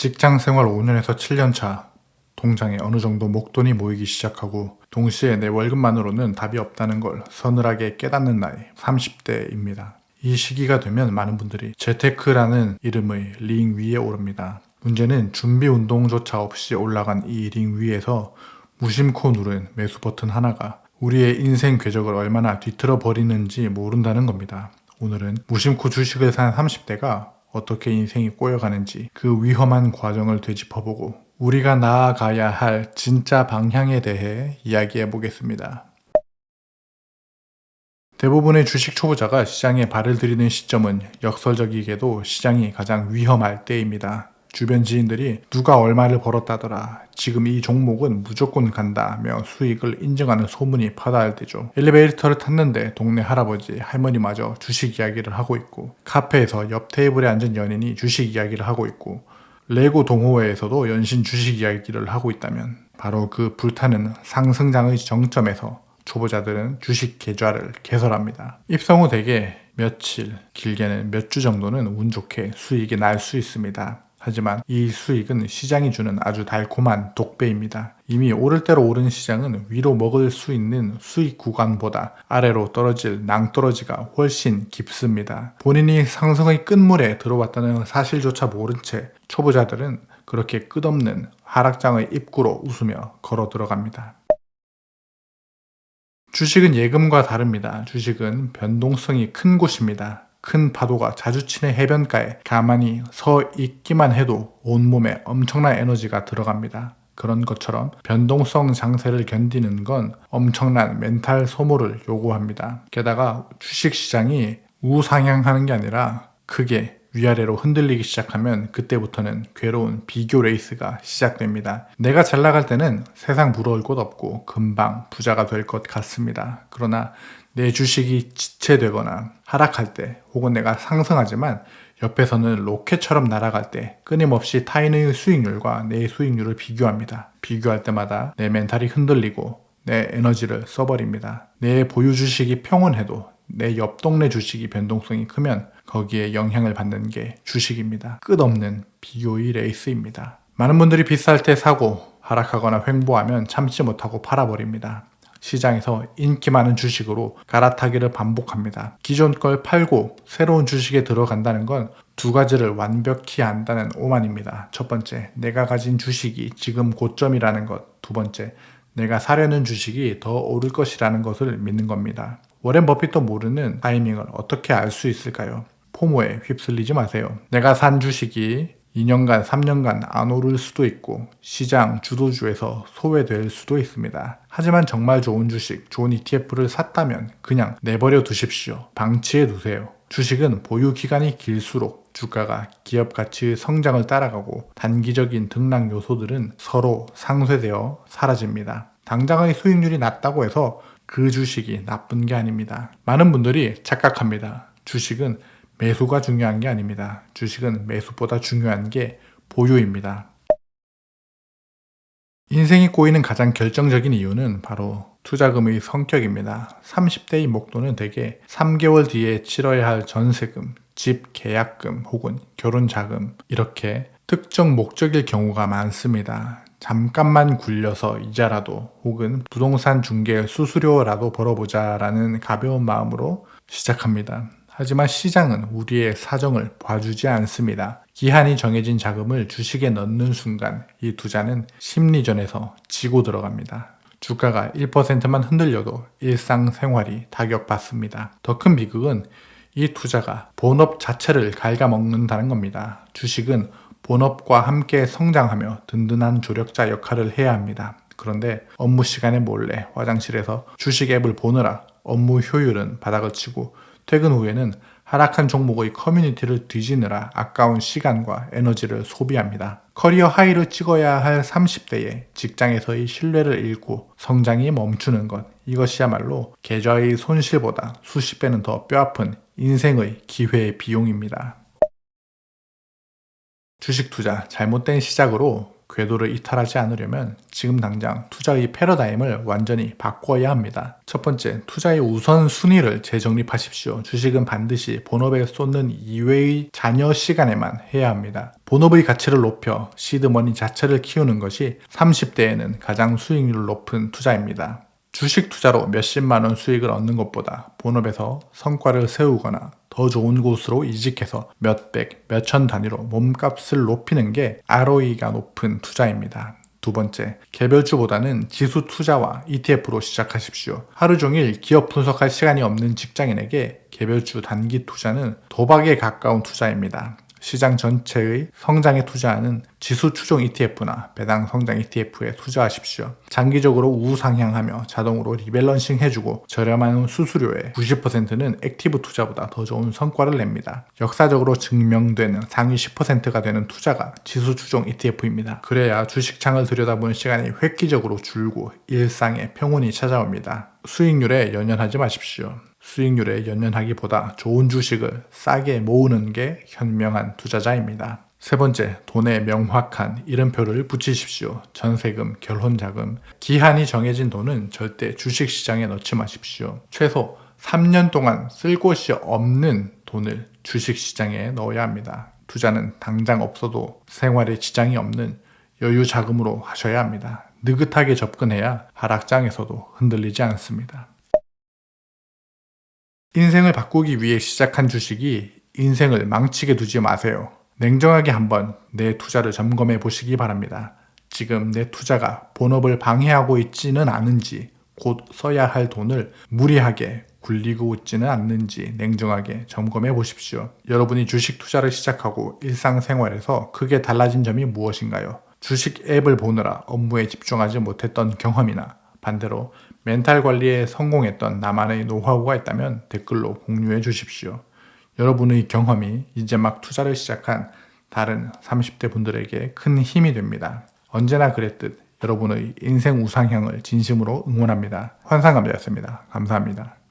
직장 생활 5년에서 7년 차, 통장에 어느 정도 목돈이 모이기 시작하고 동시에 내 월급만으로는 답이 없다는 걸 서늘하게 깨닫는 나이 30대입니다. 이 시기가 되면 많은 분들이 재테크라는 이름의 링 위에 오릅니다. 문제는 준비 운동조차 없이 올라간 이 링 위에서 무심코 누른 매수 버튼 하나가 우리의 인생 궤적을 얼마나 뒤틀어 버리는지 모른다는 겁니다. 오늘은 무심코 주식을 산 30대가 어떻게 인생이 꼬여가는지 그 위험한 과정을 되짚어보고 우리가 나아가야 할 진짜 방향에 대해 이야기해 보겠습니다. 대부분의 주식 초보자가 시장에 발을 들이는 시점은 역설적이게도 시장이 가장 위험할 때입니다. 주변 지인들이 누가 얼마를 벌었다더라, 지금 이 종목은 무조건 간다며 수익을 인정하는 소문이 파다할 때죠. 엘리베이터를 탔는데 동네 할아버지, 할머니마저 주식 이야기를 하고 있고, 카페에서 옆 테이블에 앉은 연인이 주식 이야기를 하고 있고, 레고 동호회에서도 연신 주식 이야기를 하고 있다면 바로 그 불타는 상승장의 정점에서 초보자들은 주식 계좌를 개설합니다. 입성 후 대개 며칠, 길게는 몇 주 정도는 운 좋게 수익이 날 수 있습니다. 하지만 이 수익은 시장이 주는 아주 달콤한 독배입니다. 이미 오를 대로 오른 시장은 위로 먹을 수 있는 수익 구간보다 아래로 떨어질 낭떠러지가 훨씬 깊습니다. 본인이 상승의 끝물에 들어왔다는 사실조차 모른 채 초보자들은 그렇게 끝없는 하락장의 입구로 웃으며 걸어 들어갑니다. 주식은 예금과 다릅니다. 주식은 변동성이 큰 곳입니다. 큰 파도가 자주 치는 해변가에 가만히 서 있기만 해도 온몸에 엄청난 에너지가 들어갑니다. 그런 것처럼 변동성 장세를 견디는 건 엄청난 멘탈 소모를 요구합니다. 게다가 주식시장이 우상향하는 게 아니라 크게 위아래로 흔들리기 시작하면 그때부터는 괴로운 비교 레이스가 시작됩니다. 내가 잘 나갈 때는 세상 부러울 곳 없고 금방 부자가 될 것 같습니다. 그러나 내 주식이 지체되거나 하락할 때, 혹은 내가 상승하지만 옆에서는 로켓처럼 날아갈 때 끊임없이 타인의 수익률과 내 수익률을 비교합니다. 비교할 때마다 내 멘탈이 흔들리고 내 에너지를 써버립니다. 내 보유 주식이 평온해도 내 옆 동네 주식이 변동성이 크면 거기에 영향을 받는 게 주식입니다. 끝없는 비교의 레이스입니다. 많은 분들이 비쌀 때 사고 하락하거나 횡보하면 참지 못하고 팔아버립니다. 시장에서 인기 많은 주식으로 갈아타기를 반복합니다. 기존 걸 팔고 새로운 주식에 들어간다는 건 두 가지를 완벽히 안다는 오만입니다. 첫 번째, 내가 가진 주식이 지금 고점이라는 것. 두 번째, 내가 사려는 주식이 더 오를 것이라는 것을 믿는 겁니다. 워렌 버핏도 모르는 타이밍을 어떻게 알 수 있을까요? 포모에 휩쓸리지 마세요. 내가 산 주식이 2년간, 3년간 안 오를 수도 있고 시장 주도주에서 소외될 수도 있습니다. 하지만 정말 좋은 주식, 좋은 ETF를 샀다면 그냥 내버려 두십시오. 방치해 두세요. 주식은 보유 기간이 길수록 주가가 기업 가치의 성장을 따라가고 단기적인 등락 요소들은 서로 상쇄되어 사라집니다. 당장의 수익률이 낮다고 해서 그 주식이 나쁜 게 아닙니다. 많은 분들이 착각합니다. 주식은 매수가 중요한 게 아닙니다. 주식은 매수보다 중요한 게 보유입니다. 인생이 꼬이는 가장 결정적인 이유는 바로 투자금의 성격입니다. 30대의 목돈은 대개 3개월 뒤에 치러야 할 전세금, 집 계약금 혹은 결혼 자금, 이렇게 특정 목적일 경우가 많습니다. 잠깐만 굴려서 이자라도 혹은 부동산 중개 수수료라도 벌어보자라는 가벼운 마음으로 시작합니다. 하지만 시장은 우리의 사정을 봐주지 않습니다. 기한이 정해진 자금을 주식에 넣는 순간 이 투자는 심리전에서 지고 들어갑니다. 주가가 1%만 흔들려도 일상생활이 타격받습니다. 더 큰 비극은 이 투자가 본업 자체를 갉아먹는다는 겁니다. 주식은 본업과 함께 성장하며 든든한 조력자 역할을 해야 합니다. 그런데 업무 시간에 몰래 화장실에서 주식 앱을 보느라 업무 효율은 바닥을 치고 퇴근 후에는 하락한 종목의 커뮤니티를 뒤지느라 아까운 시간과 에너지를 소비합니다. 커리어 하이를 찍어야 할 30대에 직장에서의 신뢰를 잃고 성장이 멈추는 것, 이것이야말로 계좌의 손실보다 수십 배는 더 뼈아픈 인생의 기회의 비용입니다. 주식 투자 잘못된 시작으로 궤도를 이탈하지 않으려면 지금 당장 투자의 패러다임을 완전히 바꿔야 합니다. 첫 번째, 투자의 우선순위를 재정립하십시오. 주식은 반드시 본업에 쏟는 이외의 잔여 시간에만 해야 합니다. 본업의 가치를 높여 시드머니 자체를 키우는 것이 30대에는 가장 수익률 높은 투자입니다. 주식 투자로 몇십만 원 수익을 얻는 것보다 본업에서 성과를 세우거나 더 좋은 곳으로 이직해서 몇백, 몇천 단위로 몸값을 높이는 게 ROE가 높은 투자입니다. 두 번째, 개별주보다는 지수 투자와 ETF로 시작하십시오. 하루 종일 기업 분석할 시간이 없는 직장인에게 개별주 단기 투자는 도박에 가까운 투자입니다. 시장 전체의 성장에 투자하는 지수 추종 ETF나 배당 성장 ETF에 투자하십시오. 장기적으로 우상향하며 자동으로 리밸런싱 해주고 저렴한 수수료에 90%는 액티브 투자보다 더 좋은 성과를 냅니다. 역사적으로 증명되는 상위 10%가 되는 투자가 지수 추종 ETF입니다. 그래야 주식창을 들여다보는 시간이 획기적으로 줄고 일상의 평온이 찾아옵니다. 수익률에 연연하지 마십시오. 수익률에 연연하기보다 좋은 주식을 싸게 모으는 게 현명한 투자자입니다. 세 번째, 돈에 명확한 이름표를 붙이십시오. 전세금, 결혼자금, 기한이 정해진 돈은 절대 주식시장에 넣지 마십시오. 최소 3년 동안 쓸 곳이 없는 돈을 주식시장에 넣어야 합니다. 투자는 당장 없어도 생활에 지장이 없는 여유 자금으로 하셔야 합니다. 느긋하게 접근해야 하락장에서도 흔들리지 않습니다. 인생을 바꾸기 위해 시작한 주식이 인생을 망치게 두지 마세요. 냉정하게 한번 내 투자를 점검해 보시기 바랍니다. 지금 내 투자가 본업을 방해하고 있지는 않은지, 곧 써야 할 돈을 무리하게 굴리고 있지는 않는지 냉정하게 점검해 보십시오. 여러분이 주식 투자를 시작하고 일상생활에서 크게 달라진 점이 무엇인가요? 주식 앱을 보느라 업무에 집중하지 못했던 경험이나 반대로 멘탈 관리에 성공했던 나만의 노하우가 있다면 댓글로 공유해 주십시오. 여러분의 경험이 이제 막 투자를 시작한 다른 30대 분들에게 큰 힘이 됩니다. 언제나 그랬듯 여러분의 인생 우상향을 진심으로 응원합니다. 환상감자였습니다. 감사합니다.